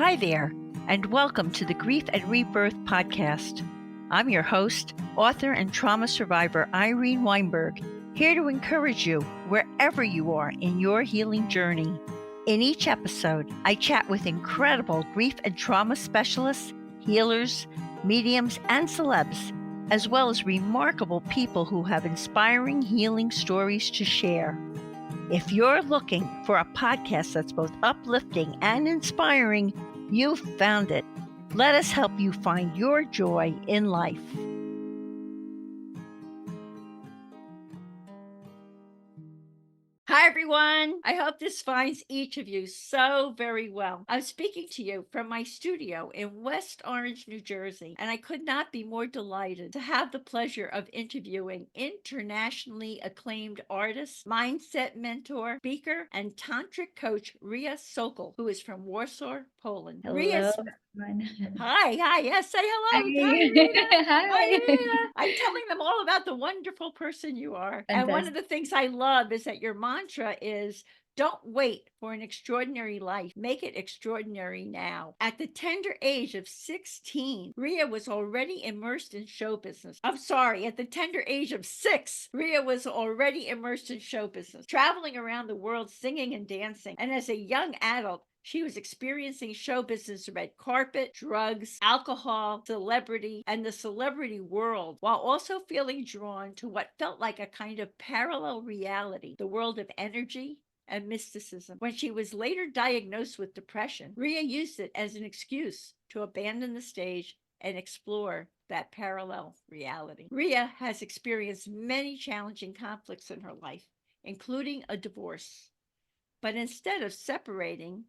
Hi there, and welcome to the Grief and Rebirth podcast. I'm your host, author and trauma survivor Irene Weinberg, here to encourage you wherever you are in your healing journey. In each episode, I chat with incredible grief and trauma specialists, healers, mediums, and celebs, as well as remarkable people who have inspiring healing stories to share. If you're looking for a podcast that's both uplifting and inspiring, you've found it. Let us help you find your joy in life. Hi, everyone. I hope this finds each of you so very well. I'm speaking to you from my studio in West Orange, New Jersey, and I could not be more delighted to have the pleasure of interviewing internationally acclaimed artist, mindset mentor, speaker, and tantric coach Riya Sokol, who is from Warsaw, Poland. Hello, everyone. Hi, yes, say hello. Hi. Hi, Rita. Hi. Hi, Rita. I'm telling them all about the wonderful person you are. And one of the things I love is that your mantra is, don't wait for an extraordinary life. Make it extraordinary now. At the tender age of 16, Riya was already immersed in show business. I'm sorry, at the tender age of 6, Riya was already immersed in show business, traveling around the world singing and dancing. And as a young adult, she was experiencing show business, red carpet, drugs, alcohol, celebrity, and the celebrity world, while also feeling drawn to what felt like a kind of parallel reality, the world of energy and mysticism. When she was later diagnosed with depression, Riya used it as an excuse to abandon the stage and explore that parallel reality. Riya has experienced many challenging conflicts in her life, including a divorce. But instead of separating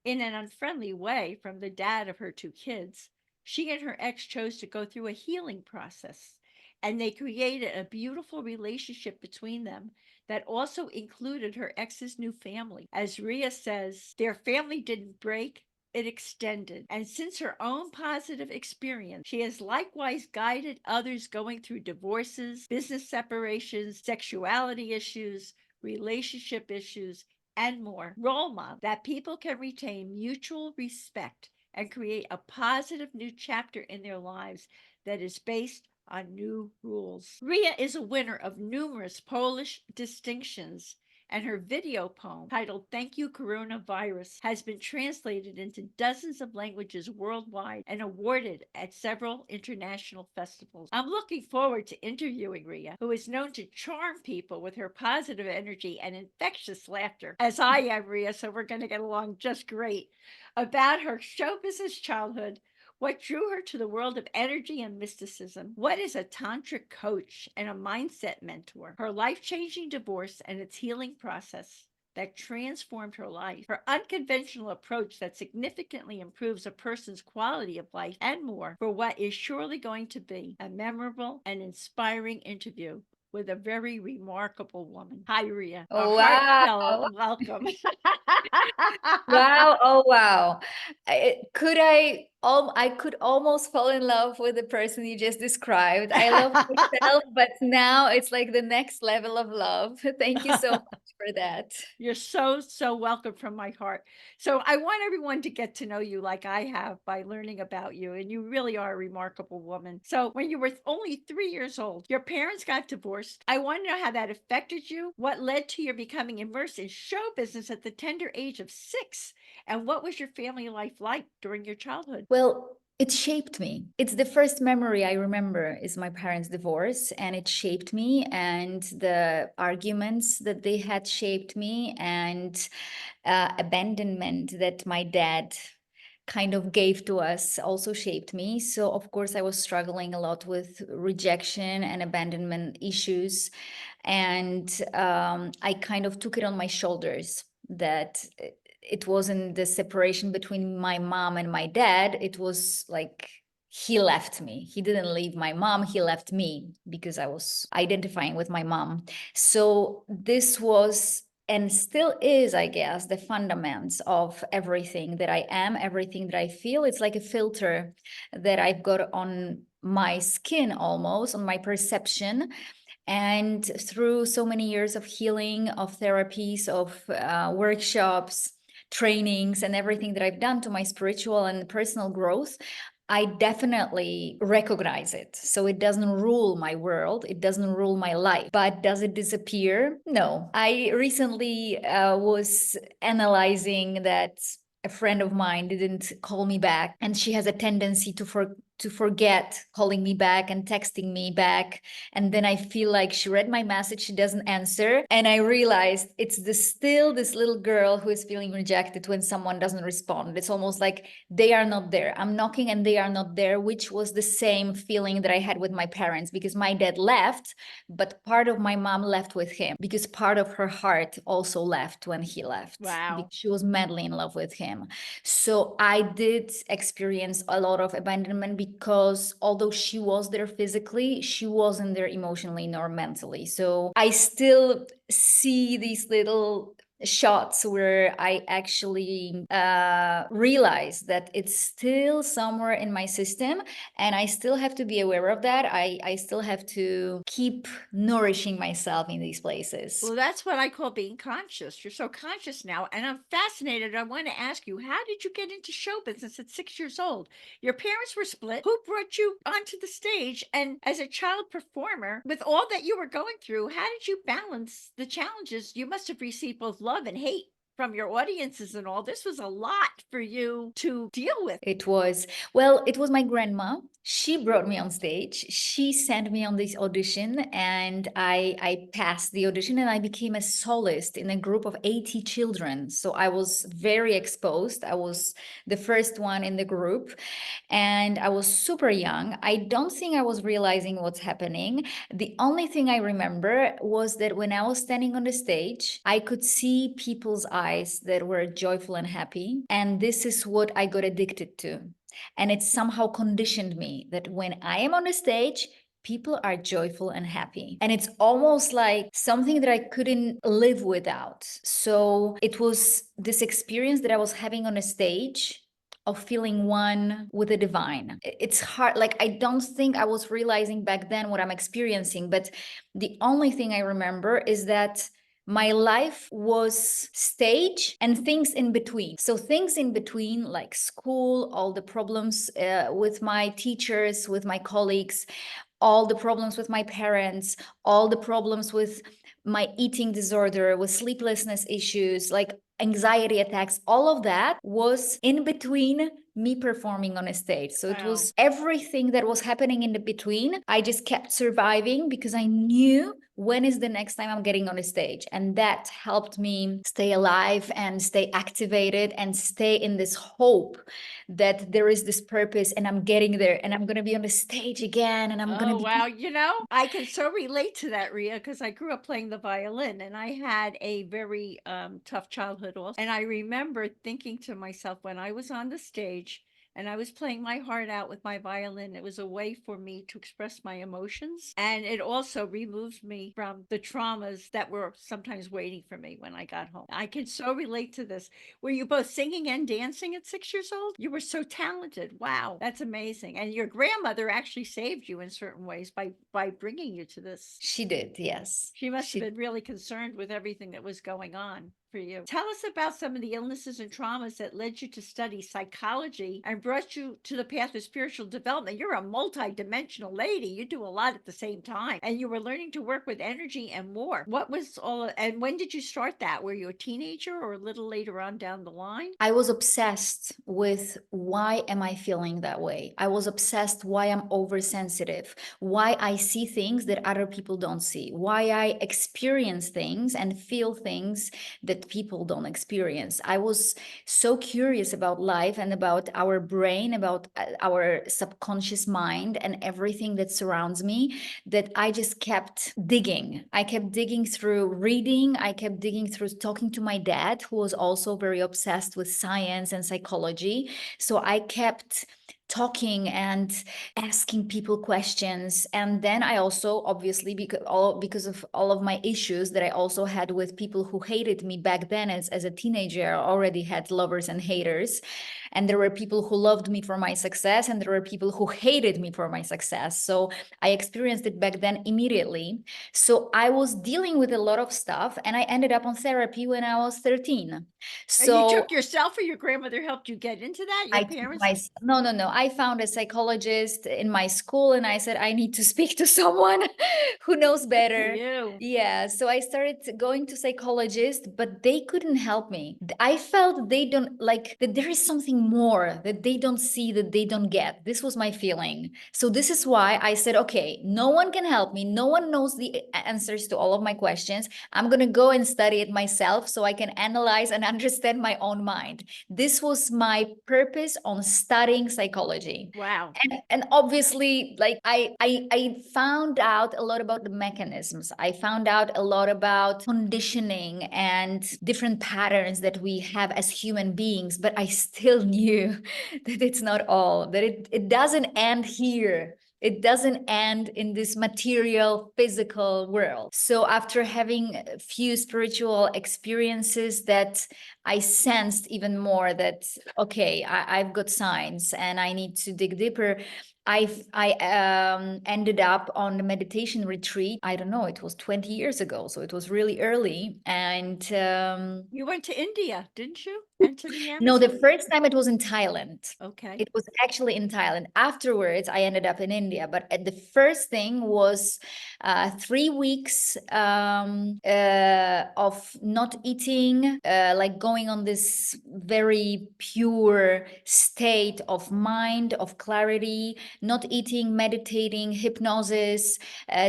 in an unfriendly way from the dad of her 2 kids, she and her ex chose to go through a healing process, and they created a beautiful relationship between them that also included her ex's new family. As Riya says, their family didn't break, it extended. And since her own positive experience, she has likewise guided others going through divorces, business separations, sexuality issues, relationship issues, and more. Role model that people can retain mutual respect and create a positive new chapter in their lives that is based on new rules. Riya is a winner of numerous Polish distinctions, and her video poem titled Thank You Coronavirus has been translated into dozens of languages worldwide and awarded at several international festivals. I'm looking forward to interviewing Riya, who is known to charm people with her positive energy and infectious laughter, as I am, Riya, so we're going to get along just great, about her show business childhood, what drew her to the world of energy and mysticism, what is a tantric coach and a mindset mentor, her life-changing divorce and its healing process that transformed her life, her unconventional approach that significantly improves a person's quality of life, and more, for what is surely going to be a memorable and inspiring interview with a very remarkable woman. Hi, Riya. A Wow. heartfelt welcome. Wow. Oh, wow. I could almost fall in love with the person you just described. I love myself, but now it's like the next level of love. Thank you so much for that. You're so welcome from my heart. So I want everyone to get to know you like I have by learning about you, and you really are a remarkable woman. So when you were only 3 years old, your parents got divorced. I want to know how that affected you, what led to your becoming immersed in show business at the tender age of 6, and what was your family life like during your childhood? Well, it shaped me. It's the first memory I remember is my parents' divorce, and it shaped me, and the arguments that they had shaped me, and abandonment that my dad kind of gave to us also shaped me. So, of course, I was struggling a lot with rejection and abandonment issues. And I kind of took it on my shoulders that it wasn't the separation between my mom and my dad. It was like he left me. He didn't leave my mom. He left me because I was identifying with my mom. So this was and still is, I guess, the fundamentals of everything that I am, everything that I feel. It's like a filter that I've got on my skin, almost on my perception. And through so many years of healing, of therapies, of workshops, trainings and everything that I've done to my spiritual and personal growth, I definitely recognize it. So it doesn't rule my world, it doesn't rule my life. But does it disappear? No. I recently was analyzing that a friend of mine didn't call me back, and she has a tendency to forget calling me back and texting me back. And then I feel like she read my message, she doesn't answer. And I realized it's still this little girl who is feeling rejected when someone doesn't respond. It's almost like they are not there. I'm knocking and they are not there, which was the same feeling that I had with my parents, because my dad left, but part of my mom left with him because part of her heart also left when he left. Wow. She was madly in love with him. So I did experience a lot of abandonment, because although she was there physically, she wasn't there emotionally nor mentally. So I still see these little shots where I actually realize that it's still somewhere in my system, and I still have to be aware of that. I still have to keep nourishing myself in these places. Well, that's what I call being conscious. You're so conscious now. And I'm fascinated. I want to ask you, how did you get into show business at 6 years old? Your parents were split. Who brought you onto the stage? And as a child performer, with all that you were going through, how did you balance the challenges? You must have received both love and hate from your audiences and all. This was a lot for you to deal with. It was, well, it was my grandma. She brought me on stage. She sent me on this audition, and I passed the audition, and I became a soloist in a group of 80 children. So I was very exposed. I was the first one in the group, and I was super young. I don't think I was realizing what's happening. The only thing I remember was that when I was standing on the stage, I could see people's eyes that were joyful and happy. And this is what I got addicted to. And it somehow conditioned me that when I am on the stage, people are joyful and happy. And it's almost like something that I couldn't live without. So it was this experience that I was having on a stage of feeling one with the divine. It's hard. Like, I don't think I was realizing back then what I'm experiencing, but the only thing I remember is that my life was stage and things in between. So things in between, like school, all the problems with my teachers, with my colleagues, all the problems with my parents, all the problems with my eating disorder, with sleeplessness issues, like anxiety attacks, all of that was in between me performing on a stage. So it was everything that was happening in the between. I just kept surviving because I knew when is the next time I'm getting on a stage. And that helped me stay alive and stay activated and stay in this hope that there is this purpose and I'm getting there and I'm going to be on the stage again and I'm going to be. Wow. You know, I can so relate to that, Ria, because I grew up playing the violin and I had a very tough childhood also. And I remember thinking to myself when I was on the stage and I was playing my heart out with my violin, it was a way for me to express my emotions. And it also removed me from the traumas that were sometimes waiting for me when I got home. I can so relate to this. Were you both singing and dancing at 6 years old? You were so talented. Wow, that's amazing. And your grandmother actually saved you in certain ways by bringing you to this. She did, yes. She must have been really concerned with everything that was going on for you. Tell us about some of the illnesses and traumas that led you to study psychology and brought you to the path of spiritual development. You're a multi-dimensional lady. You do a lot at the same time. And you were learning to work with energy and more. What was all, and when did you start that? Were you a teenager or a little later on down the line? I was obsessed with why am I feeling that way? I was obsessed why I'm oversensitive, why I see things that other people don't see, why I experience things and feel things that people don't experience. I was so curious about life and about our brain, about our subconscious mind and everything that surrounds me, that I just kept digging. I kept digging through reading. I kept digging through talking to my dad, who was also very obsessed with science and psychology. So I kept talking and asking people questions. And then I also, obviously, because of all of my issues that I also had with people who hated me back then, as a teenager, I already had lovers and haters. And there were people who loved me for my success, and there were people who hated me for my success. So I experienced it back then immediately. So I was dealing with a lot of stuff, and I ended up on therapy when I was 13. And you So took yourself, or your grandmother helped you get into that? Your I took parents? my no. I found a psychologist in my school, and I said I need to speak to someone who knows Good for better. you. Yeah, so I started going to psychologists, but they couldn't help me. I felt they don't like that there is something more that they don't see, that they don't get. This was my feeling. So this is why I said, okay, no one can help me. No one knows the answers to all of my questions. I'm going to go and study it myself so I can analyze and understand my own mind. This was my purpose on studying psychology. Wow. And obviously, like I found out a lot about the mechanisms. I found out a lot about conditioning and different patterns that we have as human beings, but I still knew that it's not all, that it doesn't end here. It doesn't end in this material, physical world. So after having a few spiritual experiences, that I sensed even more that, okay, I've got signs and I need to dig deeper. I ended up on the meditation retreat. I don't know, it was 20 years ago, so it was really early. And You went to India, didn't you? And to the no, the Amazon? first time it was in Thailand. Okay. It was actually in Thailand. Afterwards, I ended up in India. But the first thing was 3 weeks of not eating, like going on this very pure state of mind, of clarity, not eating, meditating, hypnosis,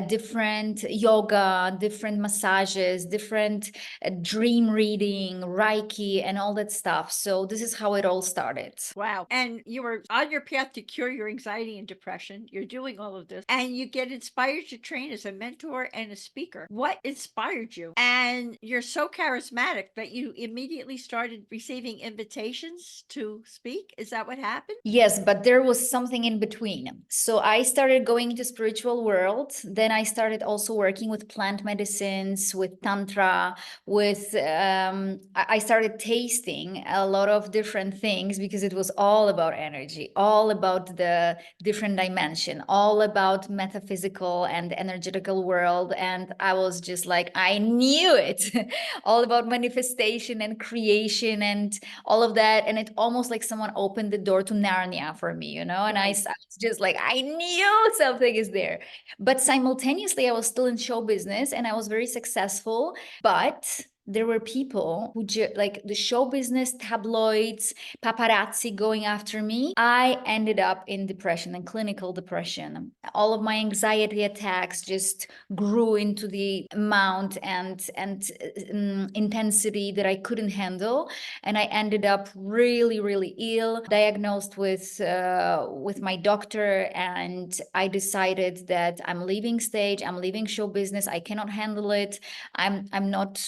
different yoga, different massages, different dream reading, Reiki, and all that stuff. So this is how it all started. Wow. And you were on your path to cure your anxiety and depression. You're doing all of this, and you get inspired to train as a mentor and a speaker. What inspired you? And you're so charismatic that you immediately started receiving invitations to speak. Is that what happened? Yes, but there was something in between. So I started going into spiritual world. Then I started also working with plant medicines, with tantra, with I started tasting a lot of different things because it was all about energy, all about the different dimension, all about metaphysical and energetical world. And I was just like, I knew it, all about manifestation and creation and all of that. And it almost like someone opened the door to Narnia for me, you know? And I Right. was just like, I knew something is there. But simultaneously, I was still in show business and I was very successful. But there were people who like the show business, tabloids, paparazzi going after me. I ended up in depression and clinical depression. All of my anxiety attacks just grew into the amount and intensity that I couldn't handle, and I ended up really, really ill, diagnosed with my doctor, and I decided that I'm leaving stage, I'm leaving show business. I cannot handle it. I'm not.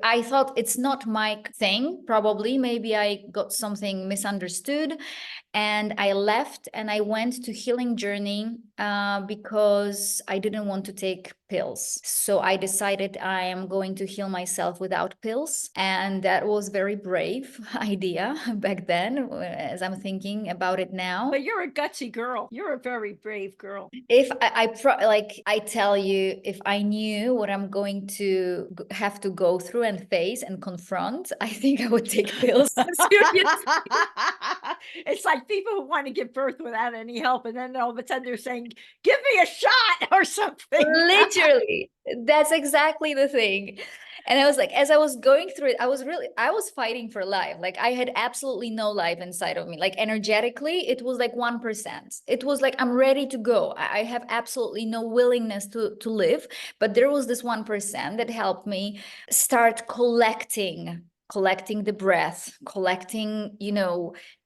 I thought it's not my thing. Probably, maybe I got something misunderstood, and I left and I went to healing journey because I didn't want to take pills. So I decided I am going to heal myself without pills, and that was very brave idea back then, as I'm thinking about it now. But you're a gutsy girl. You're a very brave girl. If like I tell you, if I knew what I'm going to have to go through and face and confront, I think I would take pills. Seriously. It's like people who want to give birth without any help, and then all of a sudden they're saying, "Give me a shot" or something. Literally, that's exactly the thing. And I was like, as I was going through it, I was fighting for life. Like I had absolutely no life inside of me. Like energetically, it was like 1%. It was like, I'm ready to go. I have absolutely no willingness to live. But there was this 1% that helped me start collecting collecting the breath, collecting,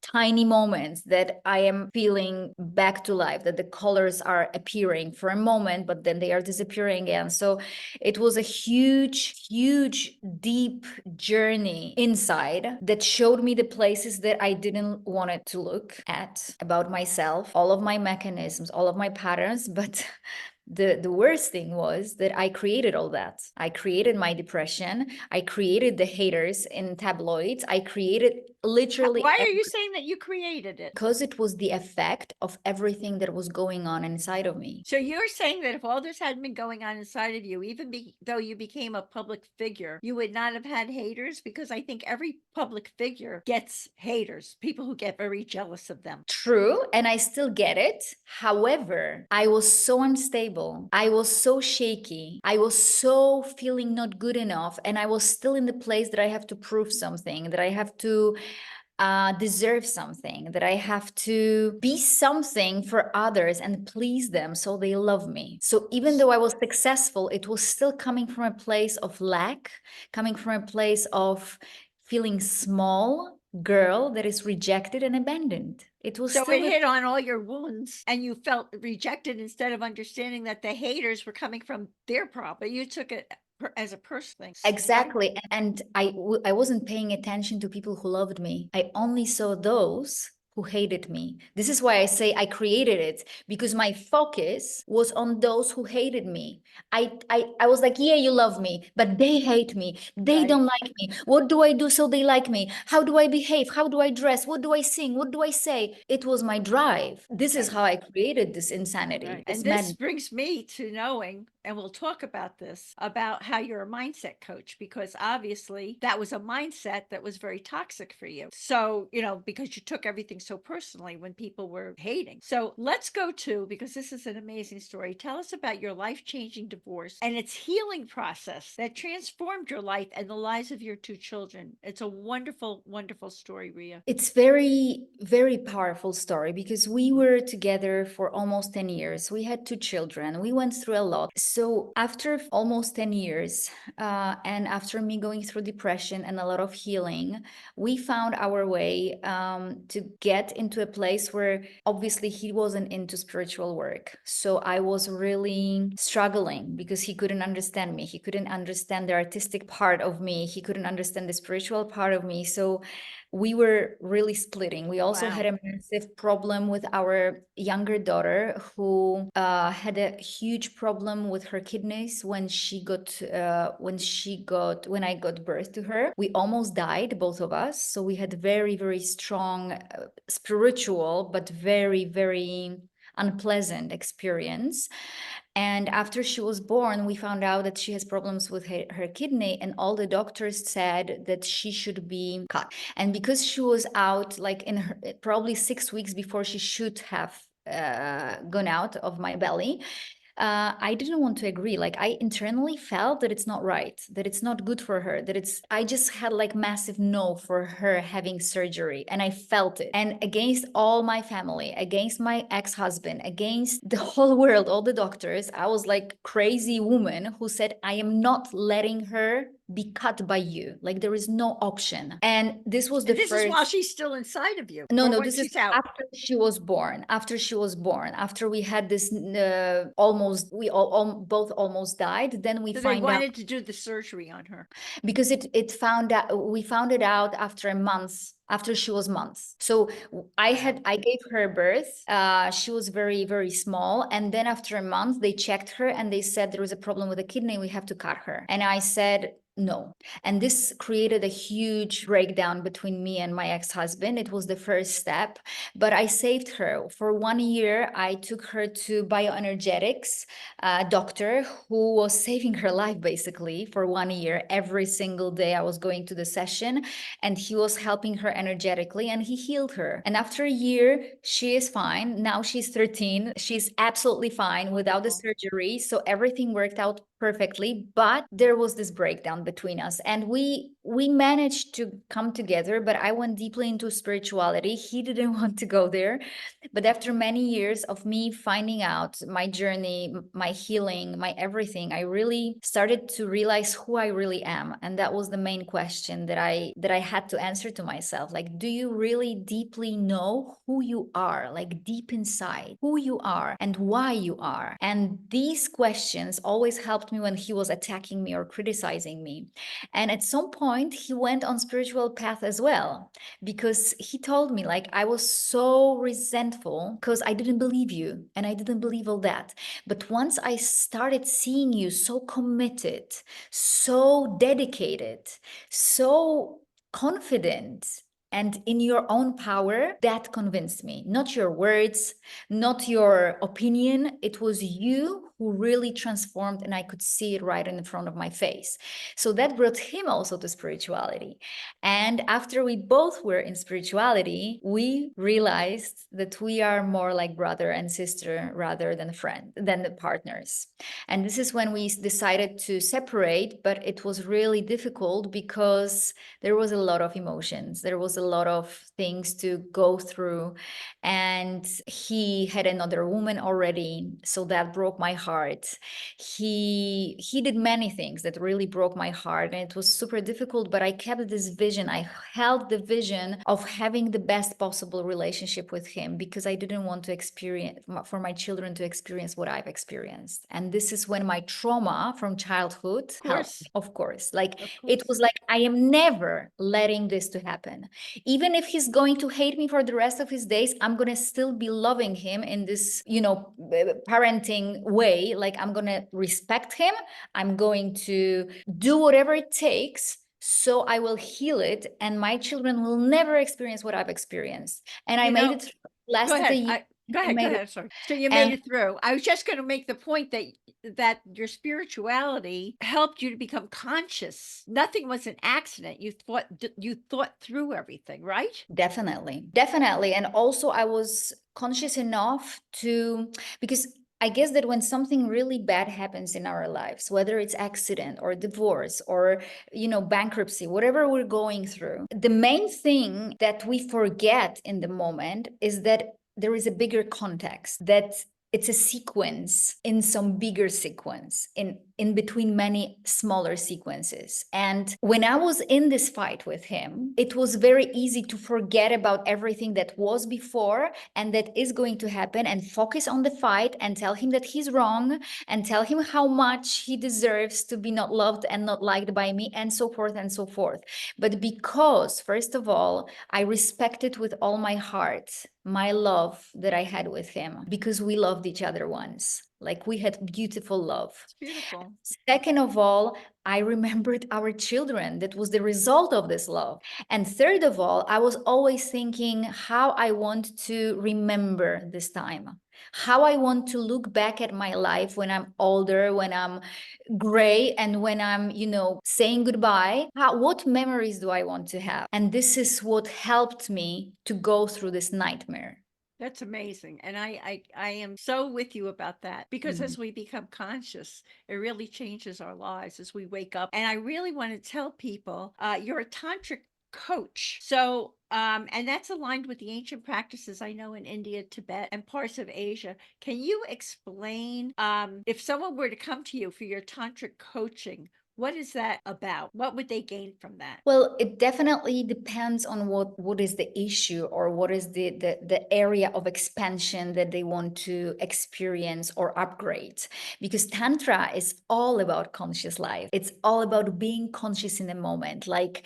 tiny moments that I am feeling back to life, that the colors are appearing for a moment, but then they are disappearing again. So it was a huge, huge, deep journey inside that showed me the places that I didn't want it to look at about myself, all of my mechanisms, all of my patterns. But the worst thing was that I created all that. I created my depression. I created the haters in tabloids. I created literally. Why are you saying that you created it? Because it was the effect of everything that was going on inside of me. So you're saying that if all this hadn't been going on inside of you, even though you became a public figure, you would not have had haters? Because I think every public figure gets haters, people who get very jealous of them. True, and I still get it. However, I was so unstable. I was so shaky. I was so feeling not good enough. And I was still in the place that I have to prove something, that I have to deserve something, that I have to be something for others and please them so they love me. So even though I was successful, it was still coming from a place of lack, coming from a place of feeling small girl that is rejected and abandoned. It was so still it hit on all your wounds and you felt rejected instead of understanding that the haters were coming from their problem. You took it as a personal thing. Exactly. And I wasn't paying attention to people who loved me. I only saw those who hated me. This is why I say I created it, because my focus was on those who hated me. I was like, yeah, you love me, but they hate me. They Right. don't like me. What do I do so they like me? How do I behave? How do I dress? What do I sing? What do I say? It was my drive. This is how I created this insanity. Right. This And this brings me to knowing, and we'll talk about this, about how you're a mindset coach, because obviously that was a mindset that was very toxic for you. So, because you took everything so personally when people were hating. So let's go to, because this is an amazing story. Tell us about your life-changing divorce and its healing process that transformed your life and the lives of your two children. It's a wonderful, wonderful story, Riya. It's very, very powerful story because we were together for almost 10 years. We had two children. We went through a lot. So after almost 10 years, and after me going through depression and a lot of healing, we found our way to get into a place where obviously he wasn't into spiritual work. So I was really struggling because he couldn't understand me. He couldn't understand the artistic part of me. He couldn't understand the spiritual part of me. So we were really splitting. We also had a massive problem with our younger daughter who had a huge problem with her kidneys when I got birth to her. We almost died, both of us. So we had very, very strong spiritual, but very, very unpleasant experience. And after she was born, we found out that she has problems with her kidney, and all the doctors said that she should be cut. And because she was out, like in her, probably 6 weeks before she should have gone out of my belly, I didn't want to agree. Like I internally felt that it's not right, that it's not good for her, I just had like massive no for her having surgery. And I felt it. And against all my family, against my ex-husband, against the whole world, all the doctors, I was like crazy woman who said, I am not letting her be cut by you. Like there is no option. And this was this is while she's still inside of you. No, this is out after she was born. After we had this we both almost died. Then we they wanted to do the surgery on her because we found it out after a month. After she was months. So I gave her birth. She was very, very small. And then after a month, they checked her and they said there was a problem with the kidney. We have to cut her. And I said, no. And this created a huge breakdown between me and my ex-husband. It was the first step, but I saved her. For 1 year, I took her to bioenergetics doctor who was saving her life basically for 1 year. Every single day I was going to the session and he was helping her energetically and he healed her. And after a year, she is fine. Now she's 13. She's absolutely fine without the surgery. So everything worked out perfectly, but there was this breakdown between us, and we managed to come together. But I went deeply into spirituality. He didn't want to go there. But after many years of me finding out my journey, my healing, my everything, I really started to realize who I really am. And that was the main question that I had to answer to myself. Like, do you really deeply know who you are, like deep inside, who you are and why you are? And these questions always helped me when he was attacking me or criticizing me. And at some point, he went on spiritual path as well, because he told me, like, I was so resentful because I didn't believe you and I didn't believe all that. But once I started seeing you so committed, so dedicated, so confident, and in your own power, that convinced me. Not your words, not your opinion. It was you who really transformed, and I could see it right in front of my face. So that brought him also to spirituality. And after we both were in spirituality, we realized that we are more like brother and sister rather than friend, than the partners. And this is when we decided to separate, but it was really difficult because there was a lot of emotions. There was a lot of things to go through. And he had another woman already, so that broke my heart. He did many things that really broke my heart, and it was super difficult, but I kept this vision. I held the vision of having the best possible relationship with him, because I didn't want to experience, for my children to experience what I've experienced. And this is when my trauma from childhood helped, of course. Like, it was like, I am never letting this to happen. Even if he's going to hate me for the rest of his days, I'm going to still be loving him in this, parenting way. Like, I'm going to respect him. I'm going to do whatever it takes, so I will heal it, and my children will never experience what I've experienced. And I made it lasted a year. Go ahead. Sorry. So you made it through. I was just going to make the point that your spirituality helped you to become conscious. Nothing was an accident. You thought through everything, right? Definitely. And also I was conscious enough to, because I guess that when something really bad happens in our lives, whether it's accident or divorce or, bankruptcy, whatever we're going through, the main thing that we forget in the moment is that there is a bigger context, that it's a sequence in some bigger sequence, in between many smaller sequences. And when I was in this fight with him, it was very easy to forget about everything that was before and that is going to happen, and focus on the fight and tell him that he's wrong, and tell him how much he deserves to be not loved and not liked by me, and so forth and so forth. But because, first of all, I respected with all my heart my love that I had with him, because we loved each other once. Like, we had beautiful love. It's beautiful. Second of all, I remembered our children. That was the result of this love. And third of all, I was always thinking how I want to remember this time, how I want to look back at my life when I'm older, when I'm gray, and when I'm, saying goodbye. What memories do I want to have? And this is what helped me to go through this nightmare. That's amazing. And I am so with you about that, because as we become conscious, it really changes our lives as we wake up. And I really want to tell people, you're a tantric coach. So, and that's aligned with the ancient practices I know in India, Tibet, and parts of Asia. Can you explain, if someone were to come to you for your tantric coaching, what is that about? What would they gain from that? Well, it definitely depends on what is the issue, or what is the area of expansion that they want to experience or upgrade. Because Tantra is all about conscious life. It's all about being conscious in the moment. Like,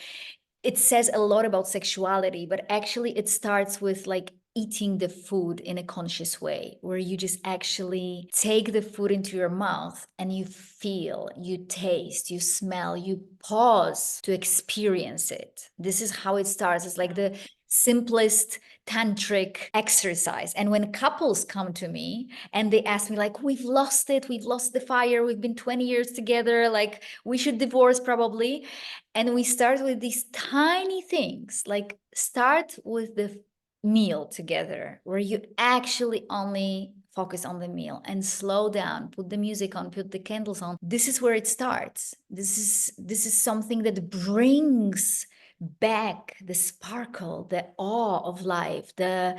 it says a lot about sexuality, but actually it starts with like eating the food in a conscious way, where you just actually take the food into your mouth and you feel, you taste, you smell, you pause to experience it. This is how it starts. It's like the simplest tantric exercise. And when couples come to me and they ask me, like, we've lost the fire, we've been 20 years together, like, we should divorce probably. And we start with these tiny things, like, start with the meal together, where you actually only focus on the meal and slow down, put the music on, put the candles on. This is where it starts. This is something that brings back the sparkle, the awe of life, the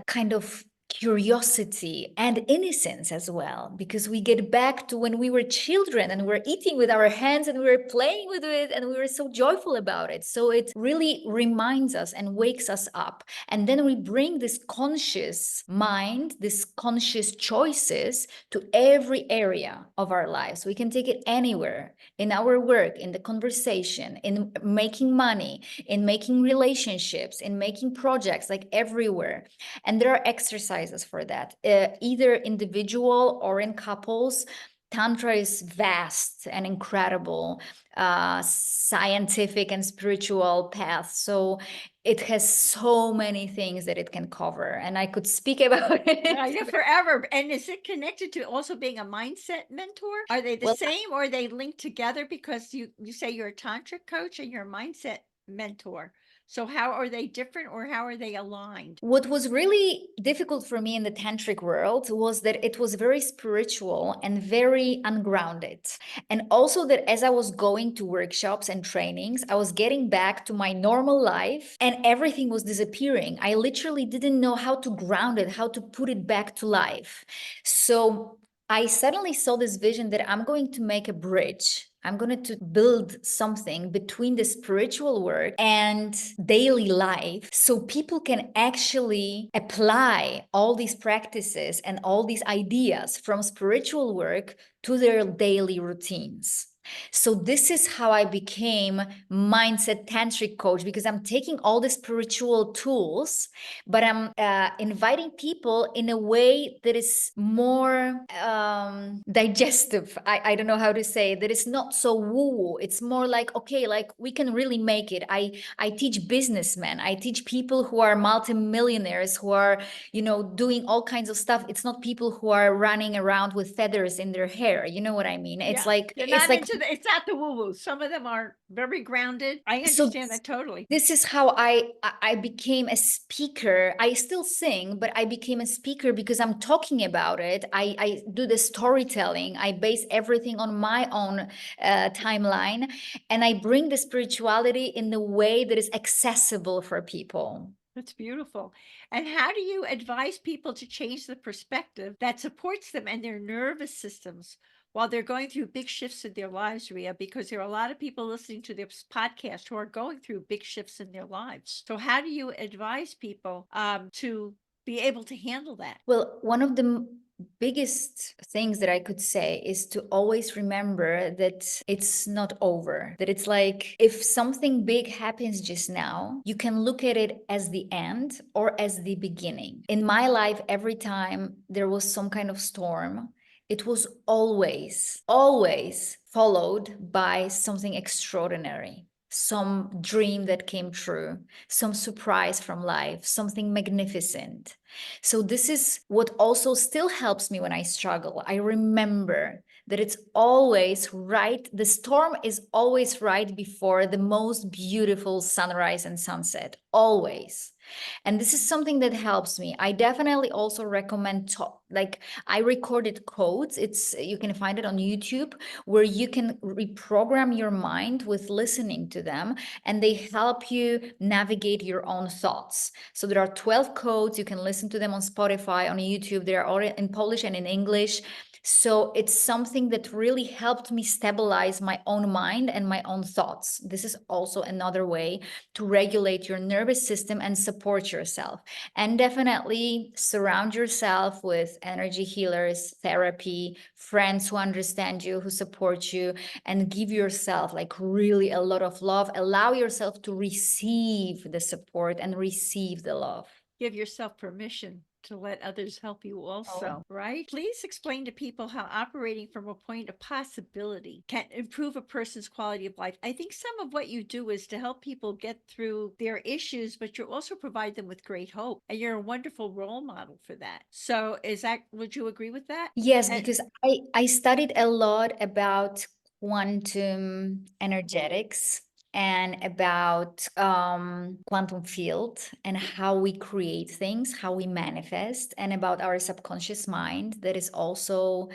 kind of curiosity and innocence as well, because we get back to when we were children and we're eating with our hands and we were playing with it and we were so joyful about it. So it really reminds us and wakes us up. And then we bring this conscious mind, this conscious choices to every area of our lives. We can take it anywhere, in our work, in the conversation, in making money, in making relationships, in making projects, like everywhere. And there are exercises for that, either individual or in couples. Tantra is vast and incredible, scientific and spiritual path. So it has so many things that it can cover, and I could speak about Yeah, it. forever. And is it connected to also being a mindset mentor? Are they the Well, same or are they linked together? Because you say you're a tantric coach and you're a mindset mentor. So how are they different or how are they aligned? what was really difficult for me in the tantric world was that it was very spiritual and very ungrounded. And also that as I was going to workshops and trainings, I was getting back to my normal life and everything was disappearing. I literally didn't know how to ground it, how to put it back to life. So I suddenly saw this vision that I'm going to make a bridge. I'm going to build something between the spiritual work and daily life so people can actually apply all these practices and all these ideas from spiritual work to their daily routines. So this is how I became mindset tantric coach, because I'm taking all the spiritual tools, but I'm inviting people in a way that is more digestive. I don't know how to say that. It's not so woo. It's more like, okay, like we can really make it. I teach businessmen. I teach people who are multimillionaires, who are, doing all kinds of stuff. It's not people who are running around with feathers in their hair. You know what I mean? It's Yeah. like, They're it's not like, into it's not the woo-woo. Some of them are very grounded. I so understand that totally. this is how I became a speaker. I still sing, but I became a speaker because I'm talking about it. I do the storytelling. I base everything on my own timeline, and I bring the spirituality in the way that is accessible for people. That's beautiful. And how do you advise people to change the perspective that supports them and their nervous systems while they're going through big shifts in their lives, Ria? Because there are a lot of people listening to this podcast who are going through big shifts in their lives. So how do you advise people to be able to handle that? Well, one of the biggest things that I could say is to always remember that it's not over. That it's like if something big happens just now, you can look at it as the end or as the beginning. In my life, every time there was some kind of storm, it was always followed by something extraordinary. Some dream that came true, some surprise from life, something magnificent. So this is what also still helps me when I struggle. I remember that it's always right. The storm is always right before the most beautiful sunrise and sunset, always. And this is something that helps me. I definitely also recommend I recorded quotes. You can find it on YouTube, where you can reprogram your mind with listening to them, and they help you navigate your own thoughts. So there are 12 quotes. You can listen to them on Spotify, on YouTube. They are all in Polish and in English. So it's something that really helped me stabilize my own mind and my own thoughts. This is also another way to regulate your nervous system and support yourself. And definitely surround yourself with energy healers, therapy, friends who understand you, who support you, and give yourself like really a lot of love. Allow yourself to receive the support and receive the love. Give yourself permission to let others help you also, right? Please explain to people how operating from a point of possibility can improve a person's quality of life. I think some of what you do is to help people get through their issues, but you also provide them with great hope. And you're a wonderful role model for that. So would you agree with that? Yes, And because I studied a lot about quantum energetics. and about quantum field and how we create things, how we manifest, and about our subconscious mind that is also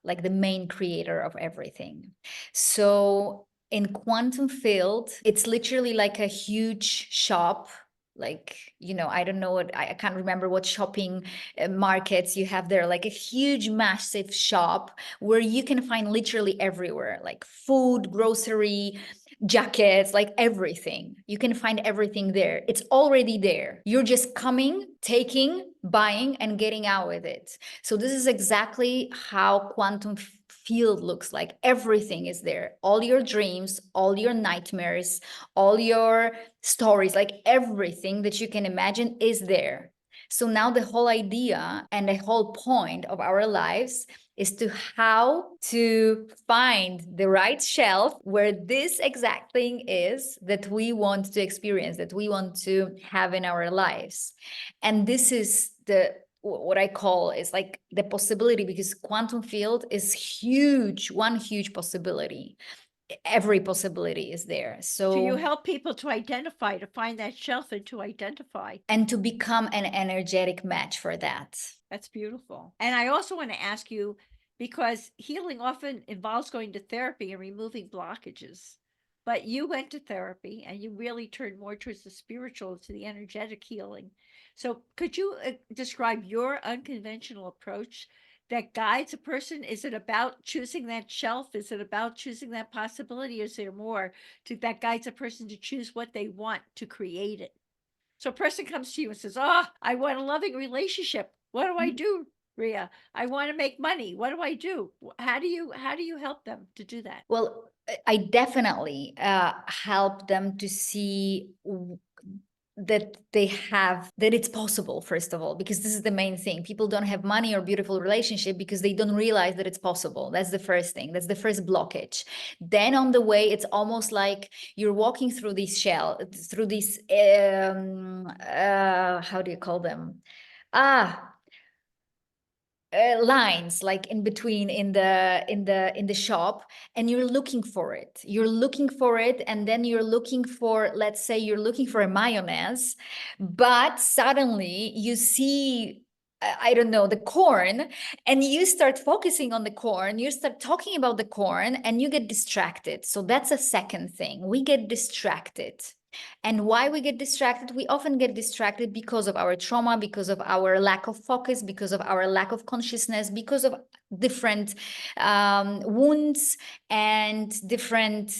like the main creator of everything. So in quantum field, it's literally like a huge shop. Like, I don't know what, I can't remember what shopping markets you have there, like a huge, massive shop where you can find literally everywhere, like food, grocery, jackets, like everything. You can find everything there. It's already there. You're just coming, taking, buying, and getting out with it. So this is exactly how quantum field looks like. Everything is there. All your dreams, all your nightmares, all your stories, like everything that you can imagine is there. So now the whole idea and the whole point of our lives is to how to find the right shelf where this exact thing is that we want to experience, that we want to have in our lives. And this is what I call is like the possibility, because quantum field is huge, one huge possibility. Every possibility is there. So you help people to identify, to find that shelf and to identify. And to become an energetic match for that. That's beautiful. And I also want to ask you, because healing often involves going to therapy and removing blockages. But you went to therapy and you really turned more towards the spiritual, to the energetic healing. So could you describe your unconventional approach that guides a person? Is it about choosing that shelf? Is it about choosing that possibility? Is there more that guides a person to choose what they want to create it? So a person comes to you and says, "Oh, I want a loving relationship. What do I do, Riya? I want to make money. What do I do?" How do you help them to do that? Well, I definitely help them to see that it's possible, first of all, because this is the main thing. People don't have money or beautiful relationship because they don't realize that it's possible. That's the first thing. That's the first blockage. Then on the way, it's almost like you're walking through these how do you call them? Lines like in between in the shop, and you're looking for it, and then you're looking for, let's say you're looking for a mayonnaise, but suddenly you see, I don't know, the corn, and you start focusing on the corn, you start talking about the corn, and you get distracted. So that's a second thing. We get distracted. And why we get distracted? We often get distracted because of our trauma, because of our lack of focus, because of our lack of consciousness, because of different wounds and different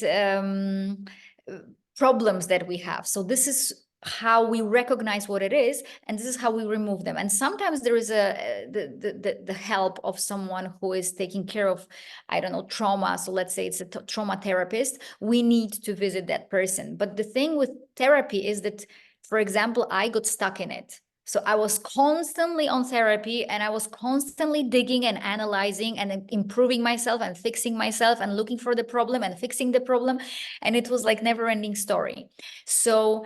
problems that we have. So this is how we recognize what it is, and this is how we remove them. And sometimes there is the help of someone who is taking care of, I don't know, trauma. So let's say it's a trauma therapist. We need to visit that person. But the thing with therapy is that, for example, I got stuck in it. So I was constantly on therapy, and I was constantly digging and analyzing and improving myself and fixing myself and looking for the problem and fixing the problem. And it was like never-ending story. So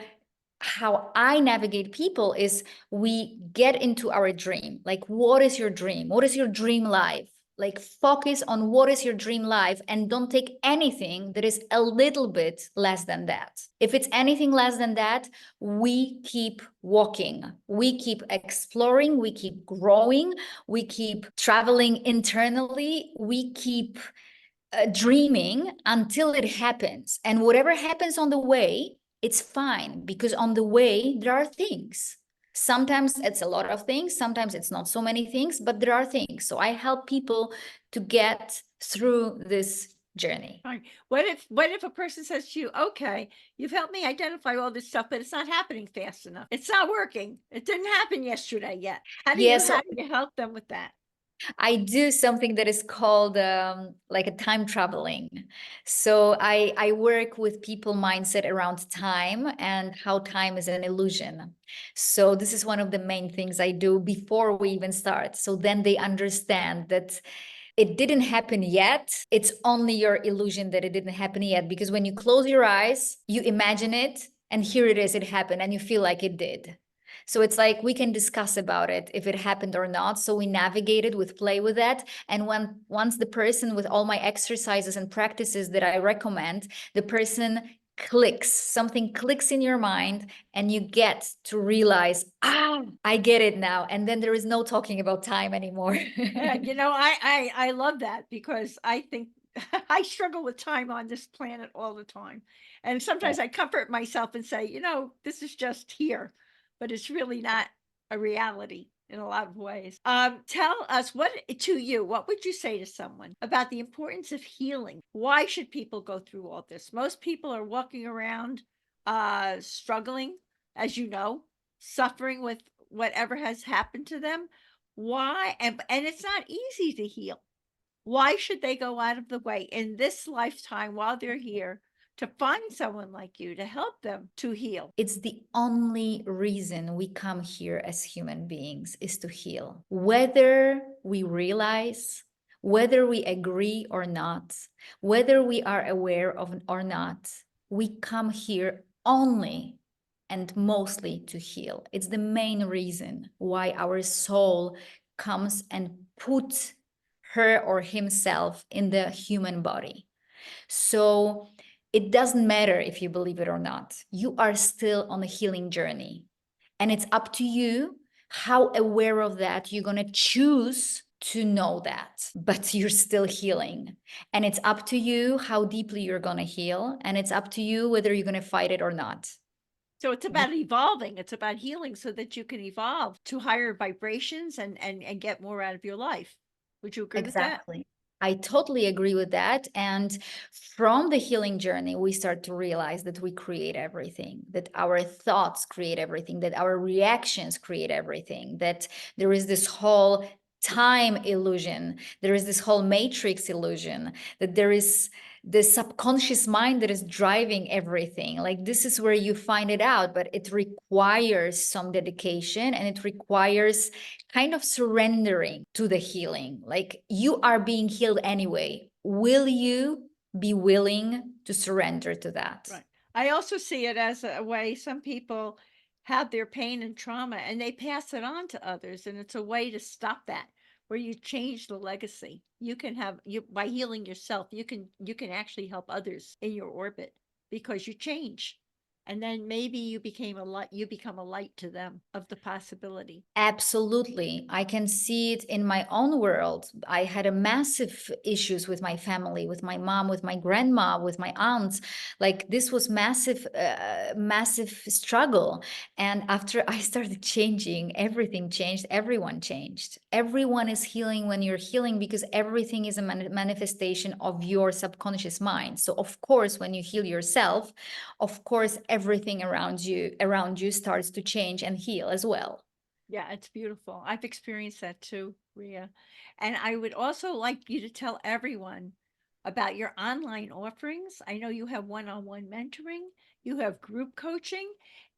how I navigate people is we get into our dream. Like, what is your dream? What is your dream life? Like, focus on what is your dream life, and don't take anything that is a little bit less than that. If it's anything less than that, we keep walking, we keep exploring, we keep growing, we keep traveling internally, we keep dreaming until it happens. And whatever happens on the way, it's fine, because on the way there are things. Sometimes it's a lot of things, sometimes it's not so many things, but there are things. So I help people to get through this journey. Fine. What if a person says to you, "Okay, you've helped me identify all this stuff, but it's not happening fast enough. It's not working. It didn't happen yesterday yet." How do you help them with that? I do something that is called like a time traveling. So I work with people mindset around time and how time is an illusion. So this is one of the main things I do before we even start. So then they understand that it didn't happen yet. It's only your illusion that it didn't happen yet. Because when you close your eyes, you imagine it, and here it is, it happened, and you feel like it did. So it's like we can discuss about it, if it happened or not. So we navigated with play with that. And once the person, with all my exercises and practices that I recommend, the person clicks, something clicks in your mind, and you get to realize, I get it now. And then there is no talking about time anymore. You know, I love that because I think I struggle with time on this planet all the time. And Yeah. sometimes I comfort myself and say, this is just here, but it's really not a reality in a lot of ways. Tell us what would you say to someone about the importance of healing? Why should people go through all this? Most people are walking around struggling, as you know, suffering with whatever has happened to them. Why? And it's not easy to heal. Why should they go out of the way in this lifetime while they're here to find someone like you to help them to heal? It's the only reason we come here as human beings is to heal. Whether we realize, whether we agree or not, whether we are aware of or not, we come here only and mostly to heal. It's the main reason why our soul comes and puts her or himself in the human body. So it doesn't matter if you believe it or not, you are still on a healing journey. And it's up to you how aware of that you're going to choose to know that, but you're still healing. And it's up to you how deeply you're going to heal. And it's up to you whether you're going to fight it or not. So it's about evolving. It's about healing so that you can evolve to higher vibrations and get more out of your life. Would you agree with that? Exactly. I totally agree with that. And from the healing journey, we start to realize that we create everything, that our thoughts create everything, that our reactions create everything, that there is this whole time illusion, there is this whole matrix illusion, that there is the subconscious mind that is driving everything. Like, this is where you find it out, but it requires some dedication, and it requires kind of surrendering to the healing. Like, you are being healed anyway. Will you be willing to surrender to that? Right. I also see it as a way some people have their pain and trauma and they pass it on to others. And it's a way to stop that, where you change the legacy. You can have you by healing yourself, you can actually help others in your orbit because you change. And then maybe you become a light to them of the possibility. Absolutely. I can see it in my own world. I had a massive issues with my family, with my mom, with my grandma, with my aunts. Like, this was massive struggle. And after I started changing, everything changed. Everyone changed. Everyone is healing when you're healing, because everything is a manifestation of your subconscious mind. So of course, when you heal yourself, of course, everything around you starts to change and heal as well. Yeah, it's beautiful. I've experienced that too, Ria. And I would also like you to tell everyone about your online offerings. I know you have one-on-one mentoring, you have group coaching,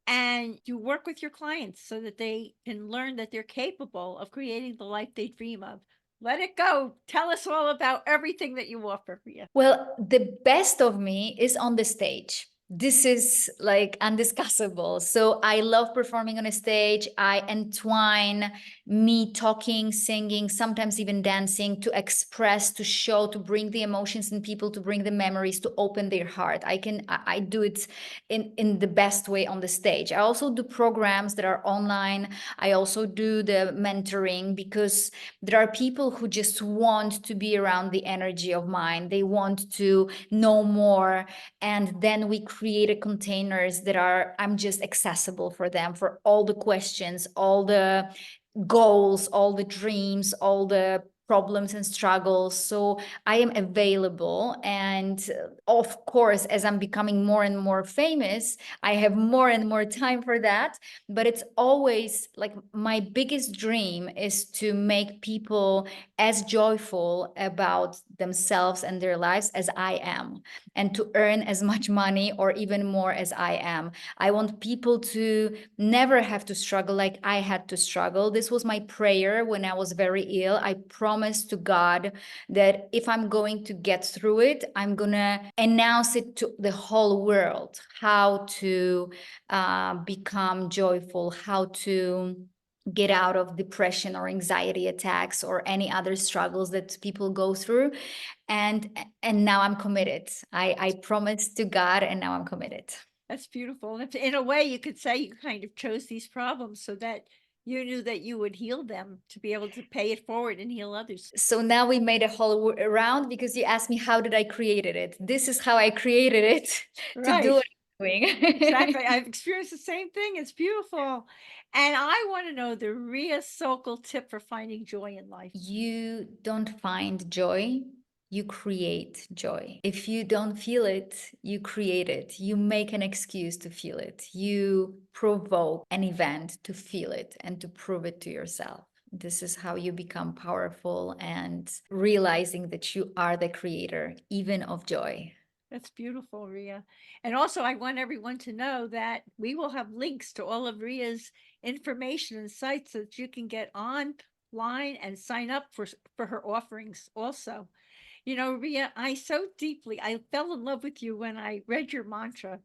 and you work with your clients so that they can learn that they're capable of creating the life they dream of. Let it go. Tell us all about everything that you offer, Ria. Well, the best of me is on the stage. This is like undiscussable. So I love performing on a stage. I entwine me talking, singing, sometimes even dancing, to express, to show, to bring the emotions in people, to bring the memories, to open their heart. I do it in the best way on the stage. I also do programs that are online. I also do the mentoring, because there are people who just want to be around the energy of mine. They want to know more. And then we create containers that I'm just accessible for them, for all the questions, all the goals, all the dreams, all the problems and struggles. So I am available. And of course, as I'm becoming more and more famous, I have more and more time for that. But it's always like, my biggest dream is to make people as joyful about themselves and their lives as I am, and to earn as much money or even more as I am. I want people to never have to struggle like I had to struggle. This was my prayer when I was very ill. I promised to God that if I'm going to get through it, I'm going to announce it to the whole world, how to become joyful, how to get out of depression or anxiety attacks or any other struggles that people go through. And now I'm committed. I promised to God, and now I'm committed. That's beautiful. And in a way, you could say you kind of chose these problems so that you knew that you would heal them to be able to pay it forward and heal others. So now we made a whole around, because you asked me how did I created it. This is how I created it to do what I'm doing. Exactly. I've experienced the same thing. It's beautiful. And I want to know the Riya Sokol tip for finding joy in life. You don't find joy, you create joy. If you don't feel it, you create it. You make an excuse to feel it. You provoke an event to feel it and to prove it to yourself. This is how you become powerful and realizing that you are the creator, even of joy. That's beautiful, Riya. And also, I want everyone to know that we will have links to all of Riya's information and sites so that you can get online and sign up for her offerings also. You know, Riya, I fell in love with you when I read your mantra.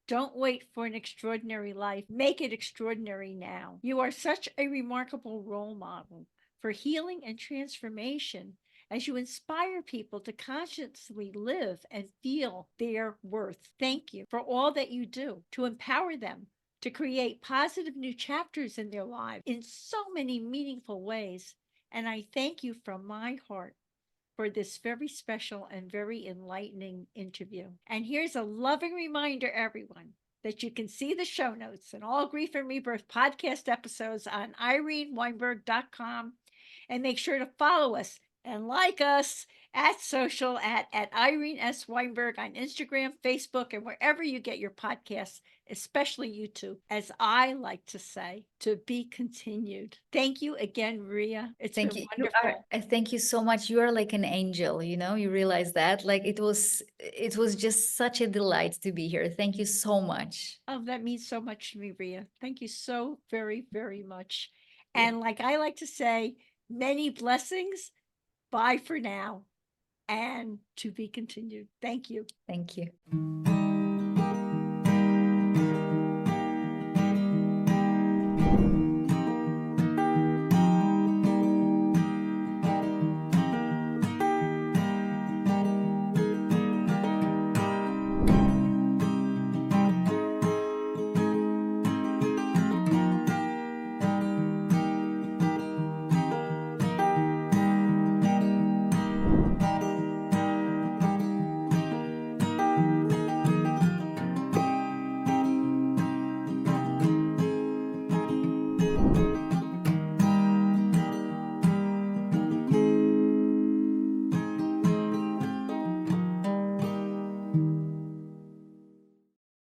Don't wait for an extraordinary life. Make it extraordinary now. You are such a remarkable role model for healing and transformation as you inspire people to consciously live and feel their worth. Thank you for all that you do to empower them to create positive new chapters in their lives in so many meaningful ways. And I thank you from my heart for this very special and very enlightening interview. And here's a loving reminder, everyone, that you can see the show notes and all Grief and Rebirth podcast episodes on ireneweinberg.com. And make sure to follow us and like us at social at Irene S. Weinberg on Instagram, Facebook, and wherever you get your podcasts, especially YouTube, as I like to say, to be continued. Thank you again, Riya. It's Thank been you. wonderful. Thank you so much. You are like an angel, you realize that? Like it was just such a delight to be here. Thank you so much. Oh, that means so much to me, Riya. Thank you so very, very much. And like I like to say, many blessings. Bye for now. And to be continued. Thank you. Thank you.